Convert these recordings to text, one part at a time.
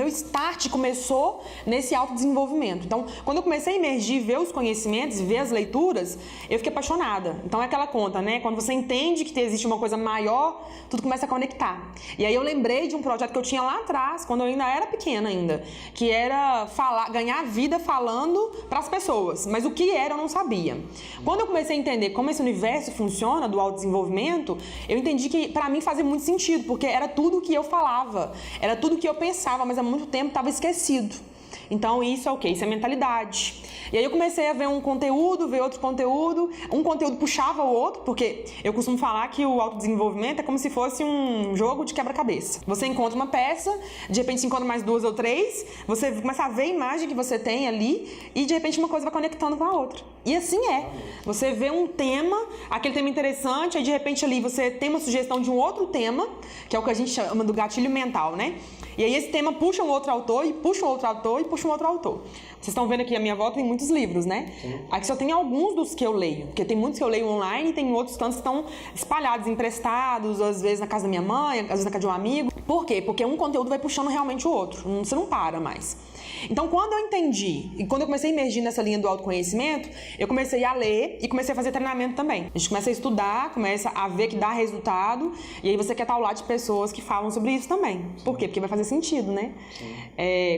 meu start começou nesse autodesenvolvimento. Então, quando eu comecei a emergir, ver os conhecimentos, ver as leituras, eu fiquei apaixonada. Então, é aquela conta, né? Quando você entende que existe uma coisa maior, tudo começa a conectar. E aí eu lembrei de um projeto que eu tinha lá atrás, quando eu ainda era pequena ainda, que era ganhar vida falando para as pessoas. Mas o que era, eu não sabia. Quando eu comecei a entender como esse universo funciona do autodesenvolvimento, eu entendi que para mim fazia muito sentido, porque era tudo que eu falava, era tudo que eu pensava, mas há muito tempo estava esquecido. Então isso é o quê? Isso é mentalidade. E aí eu comecei a ver um conteúdo, ver outro conteúdo, um conteúdo puxava o outro, porque eu costumo falar que o autodesenvolvimento é como se fosse um jogo de quebra-cabeça. Você encontra uma peça, de repente você encontra mais 2 ou 3, você começa a ver a imagem que você tem ali e de repente uma coisa vai conectando com a outra. E assim é. Você vê um tema, aquele tema interessante, aí de repente ali você tem uma sugestão de um outro tema, que é o que a gente chama do gatilho mental, né? E aí esse tema puxa um outro autor, e puxa um outro autor, e puxa um outro autor. Vocês estão vendo aqui à minha volta, tem muitos livros, né? Sim. Aqui só tem alguns dos que eu leio, porque tem muitos que eu leio online e tem outros tantos que estão espalhados, emprestados, às vezes na casa da minha mãe, às vezes na casa de um amigo. Por quê? Porque um conteúdo vai puxando realmente o outro, você não para mais. Então, quando eu entendi, e quando eu comecei a emergir nessa linha do autoconhecimento, eu comecei a ler e comecei a fazer treinamento também. A gente começa a estudar, começa a ver que dá resultado, e aí você quer estar ao lado de pessoas que falam sobre isso também. Por quê? Porque vai fazer sentido, né?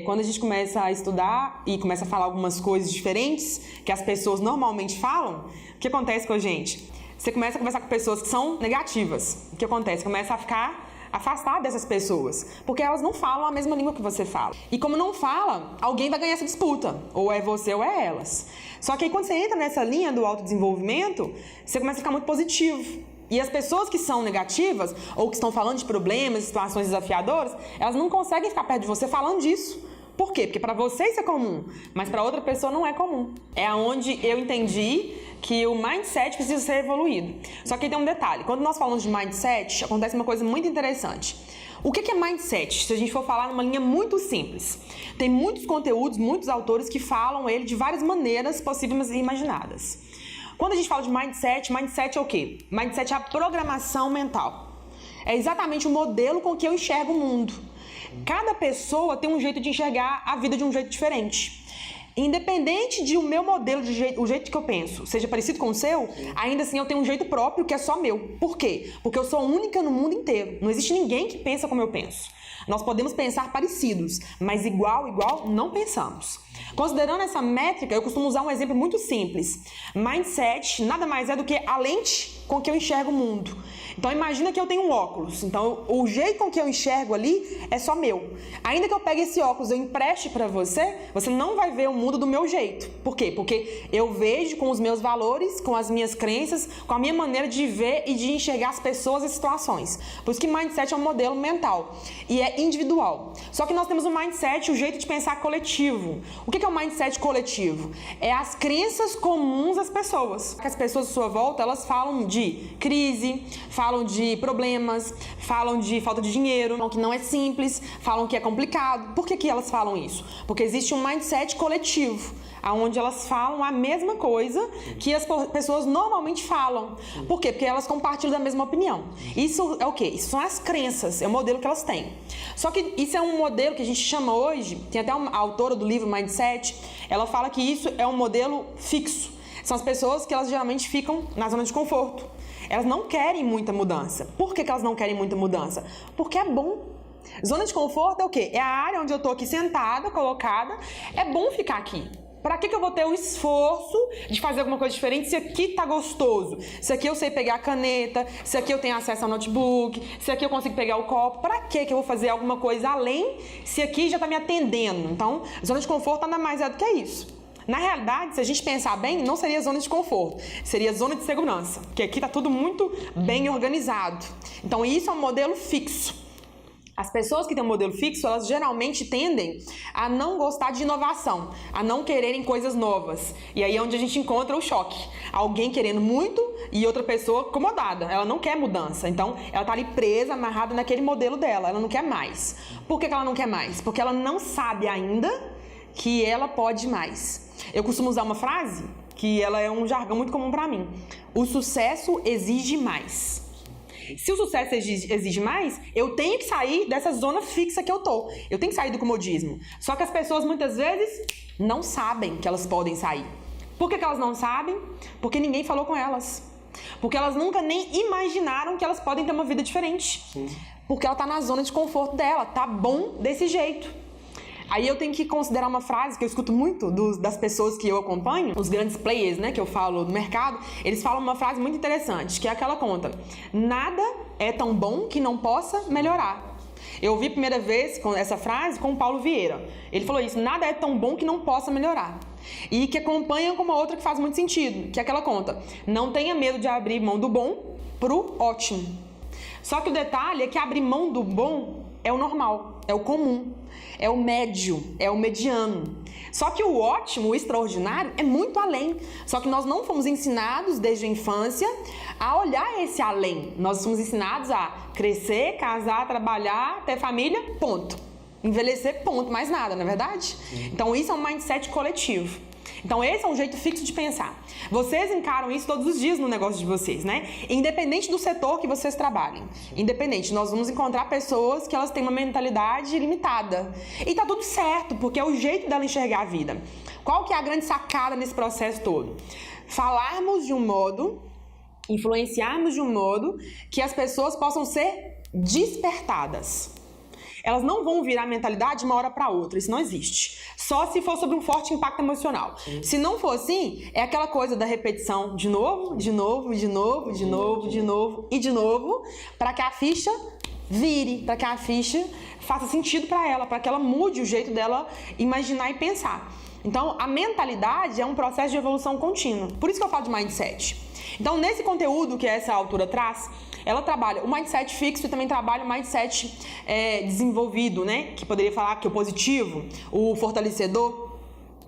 Quando a gente começa a estudar e começa a falar algumas coisas diferentes que as pessoas normalmente falam, o que acontece com a gente? Você começa a conversar com pessoas que são negativas. O que acontece? Começa a ficar afastar dessas pessoas, porque elas não falam a mesma língua que você fala. E como não fala, alguém vai ganhar essa disputa, ou é você ou é elas. Só que aí quando você entra nessa linha do autodesenvolvimento, você começa a ficar muito positivo. E as pessoas que são negativas, ou que estão falando de problemas, situações desafiadoras, elas não conseguem ficar perto de você falando disso. Por quê? Porque para você isso é comum, mas para outra pessoa não é comum. É onde eu entendi que o mindset precisa ser evoluído. Só que tem um detalhe, quando nós falamos de mindset, acontece uma coisa muito interessante. O que é mindset? Se a gente for falar numa linha muito simples, tem muitos conteúdos, muitos autores que falam ele de várias maneiras possíveis e imaginadas. Quando a gente fala de mindset é o quê? Mindset é a programação mental. É exatamente o modelo com que eu enxergo o mundo. Cada pessoa tem um jeito de enxergar a vida de um jeito diferente. Independente de o meu modelo, o jeito que eu penso, seja parecido com o seu, ainda assim eu tenho um jeito próprio que é só meu. Por quê? Porque eu sou única no mundo inteiro. Não existe ninguém que pensa como eu penso. Nós podemos pensar parecidos, mas igual, não pensamos. Considerando essa métrica, eu costumo usar um exemplo muito simples. Mindset nada mais é do que a lente com que eu enxergo o mundo. Então imagina que eu tenho um óculos, então o jeito com que eu enxergo ali é só meu. Ainda que eu pegue esse óculos e eu empreste para você, você não vai ver o mundo do meu jeito. Por quê? Porque eu vejo com os meus valores, com as minhas crenças, com a minha maneira de ver e de enxergar as pessoas e situações. Por isso que mindset é um modelo mental e é individual. Só que nós temos o mindset, o jeito de pensar coletivo. O que é o mindset coletivo? É as crenças comuns às pessoas. As pessoas à sua volta, elas falam de crise, falam de problemas, falam de falta de dinheiro, falam que não é simples, falam que é complicado. Por que elas falam isso? Porque existe um mindset coletivo, onde elas falam a mesma coisa que as pessoas normalmente falam. Por quê? Porque elas compartilham da mesma opinião. Isso é o quê? Isso são as crenças, é o modelo que elas têm. Só que isso é um modelo que a gente chama hoje, tem até uma autora do livro Mindset, ela fala que isso é um modelo fixo. São as pessoas que elas geralmente ficam na zona de conforto. Elas não querem muita mudança. Por que elas não querem muita mudança? Porque é bom. Zona de conforto é o quê? É a área onde eu tô aqui sentada, colocada. É bom ficar aqui. Pra que eu vou ter o esforço de fazer alguma coisa diferente se aqui tá gostoso? Se aqui eu sei pegar a caneta, se aqui eu tenho acesso ao notebook, se aqui eu consigo pegar o copo, pra que eu vou fazer alguma coisa além se aqui já tá me atendendo? Então, zona de conforto nada mais é do que isso. Na realidade, se a gente pensar bem, não seria zona de conforto, seria zona de segurança, porque aqui tá tudo muito bem organizado. Então, isso é um modelo fixo. As pessoas que têm um modelo fixo, elas geralmente tendem a não gostar de inovação, a não quererem coisas novas. E aí é onde a gente encontra o choque. Alguém querendo muito e outra pessoa acomodada. Ela não quer mudança. Então, ela tá ali presa, amarrada naquele modelo dela. Ela não quer mais. Por que ela não quer mais? Porque ela não sabe ainda que ela pode mais. Eu costumo usar uma frase que ela é um jargão muito comum para mim. O sucesso exige mais. Se o sucesso exige mais, eu tenho que sair dessa zona fixa que eu tô. Eu tenho que sair do comodismo. Só que as pessoas muitas vezes não sabem que elas podem sair. Por que elas não sabem? Porque ninguém falou com elas. Porque elas nunca nem imaginaram que elas podem ter uma vida diferente. Sim. Porque ela tá na zona de conforto dela, tá bom desse jeito. Aí eu tenho que considerar uma frase que eu escuto muito das pessoas que eu acompanho, os grandes players, né, que eu falo no mercado, eles falam uma frase muito interessante, que é aquela conta: nada é tão bom que não possa melhorar. Eu ouvi a primeira vez com essa frase com o Paulo Vieira. Ele falou isso: nada é tão bom que não possa melhorar. E que acompanha com uma outra que faz muito sentido, que é aquela conta: não tenha medo de abrir mão do bom pro ótimo. Só que o detalhe é que abrir mão do bom é o normal, é o comum, é o médio, é o mediano. Só que o ótimo, o extraordinário, é muito além. Só que nós não fomos ensinados desde a infância a olhar esse além. Nós fomos ensinados a crescer, casar, trabalhar, ter família, ponto. Envelhecer, ponto, mais nada, não é verdade? Então isso é um mindset coletivo. Então esse é um jeito fixo de pensar. Vocês encaram isso todos os dias no negócio de vocês, né? Independente do setor que vocês trabalhem. Independente, nós vamos encontrar pessoas que elas têm uma mentalidade limitada. E tá tudo certo, porque é o jeito dela enxergar a vida. Qual que é a grande sacada nesse processo todo? Falarmos de um modo, influenciarmos de um modo que as pessoas possam ser despertadas. Elas não vão virar mentalidade de uma hora para outra, isso não existe. Só se for sobre um forte impacto emocional. Sim. Se não for assim, é aquela coisa da repetição de novo, de novo, de novo, de novo, de novo e de novo, para que a ficha vire, para que a ficha faça sentido para ela, para que ela mude o jeito dela imaginar e pensar. Então, a mentalidade é um processo de evolução contínua. Por isso que eu falo de mindset. Então, nesse conteúdo que essa autora traz, ela trabalha o mindset fixo e também trabalha o mindset desenvolvido, né? Que poderia falar que é o positivo, o fortalecedor.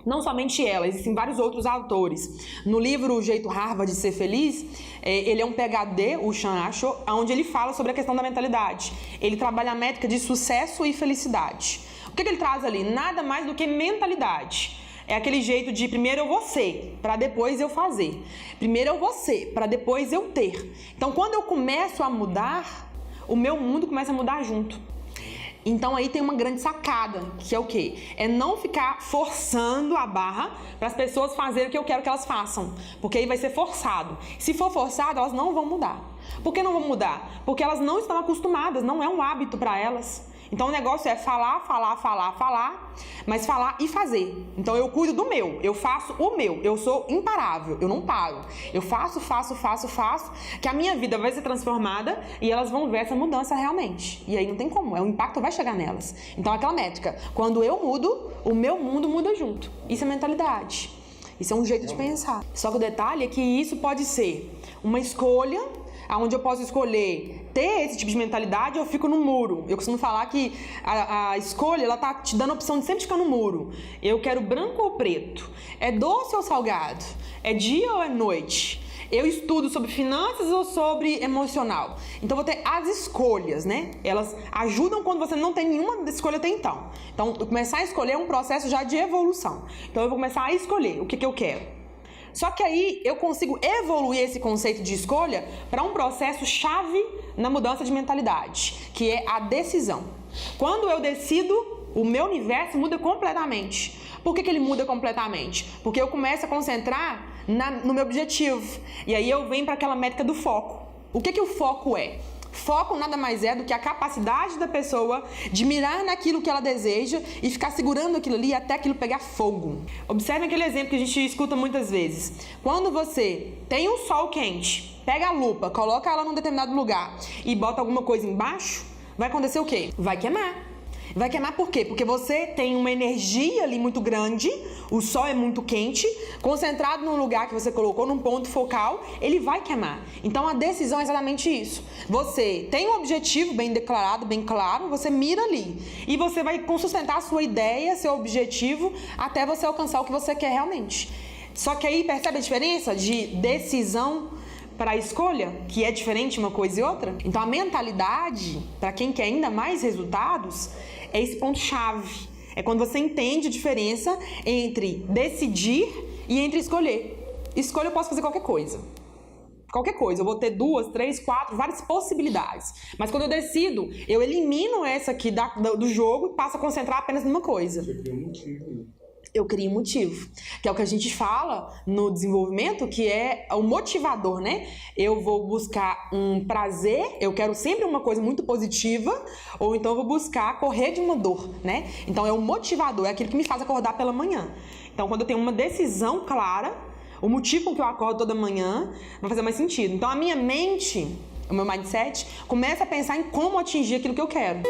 Não somente ela, existem vários outros autores. No livro O Jeito Harvard de Ser Feliz, ele é um PhD, o Sean Ashore, onde ele fala sobre a questão da mentalidade. Ele trabalha a métrica de sucesso e felicidade. O que ele traz ali? Nada mais do que mentalidade. É aquele jeito de primeiro eu vou ser, para depois eu fazer. Primeiro eu vou ser, para depois eu ter. Então, quando eu começo a mudar, o meu mundo começa a mudar junto. Então, aí tem uma grande sacada, que é o quê? É não ficar forçando a barra para as pessoas fazerem o que eu quero que elas façam. Porque aí vai ser forçado. Se for forçado, elas não vão mudar. Por que não vão mudar? Porque elas não estão acostumadas, não é um hábito para elas. Então o negócio é falar, mas falar e fazer. Então eu cuido do meu, eu faço o meu, eu sou imparável, eu não paro. Eu faço, que a minha vida vai ser transformada e elas vão ver essa mudança realmente. E aí não tem como, o impacto vai chegar nelas. Então aquela métrica, quando eu mudo, o meu mundo muda junto. Isso é mentalidade. Isso é um jeito de pensar. Só que o detalhe é que isso pode ser uma escolha, onde eu posso escolher ter esse tipo de mentalidade, eu fico no muro. Eu costumo falar que a escolha, ela tá te dando a opção de sempre ficar no muro. Eu quero branco ou preto? É doce ou salgado? É dia ou é noite? Eu estudo sobre finanças ou sobre emocional? Então, vou ter as escolhas, né? Elas ajudam quando você não tem nenhuma escolha até então. Então, começar a escolher é um processo já de evolução. Então, eu vou começar a escolher o que eu quero. Só que aí eu consigo evoluir esse conceito de escolha para um processo chave na mudança de mentalidade, que é a decisão. Quando eu decido, o meu universo muda completamente. Por que ele muda completamente? Porque eu começo a concentrar no meu objetivo. E aí eu venho para aquela métrica do foco. O que o foco é? Foco nada mais é do que a capacidade da pessoa de mirar naquilo que ela deseja e ficar segurando aquilo ali até aquilo pegar fogo. Observe aquele exemplo que a gente escuta muitas vezes. Quando você tem um sol quente, pega a lupa, coloca ela num determinado lugar e bota alguma coisa embaixo, vai acontecer o quê? Vai queimar. Vai queimar por quê? Porque você tem uma energia ali muito grande, o sol é muito quente, concentrado num lugar que você colocou, num ponto focal, ele vai queimar. Então a decisão é exatamente isso. Você tem um objetivo bem declarado, bem claro, você mira ali. E você vai sustentar a sua ideia, seu objetivo, até você alcançar o que você quer realmente. Só que aí percebe a diferença de decisão para a escolha, que é diferente uma coisa e outra? Então a mentalidade, para quem quer ainda mais resultados, é esse ponto-chave. É quando você entende a diferença entre decidir e entre escolher. Escolha eu posso fazer qualquer coisa. qualquer coisa. Eu vou ter 2, 3, 4, várias possibilidades. Mas quando eu decido, eu elimino essa aqui do jogo e passo a concentrar apenas numa coisa. Você cria um motivo. Eu crio um motivo, que é o que a gente fala no desenvolvimento, que é o motivador, né? Eu vou buscar um prazer, eu quero sempre uma coisa muito positiva, ou então eu vou buscar correr de uma dor, né? Então é o motivador, é aquilo que me faz acordar pela manhã. Então quando eu tenho uma decisão clara, o motivo com que eu acordo toda manhã vai fazer mais sentido. Então a minha mente, o meu mindset, começa a pensar em como atingir aquilo que eu quero.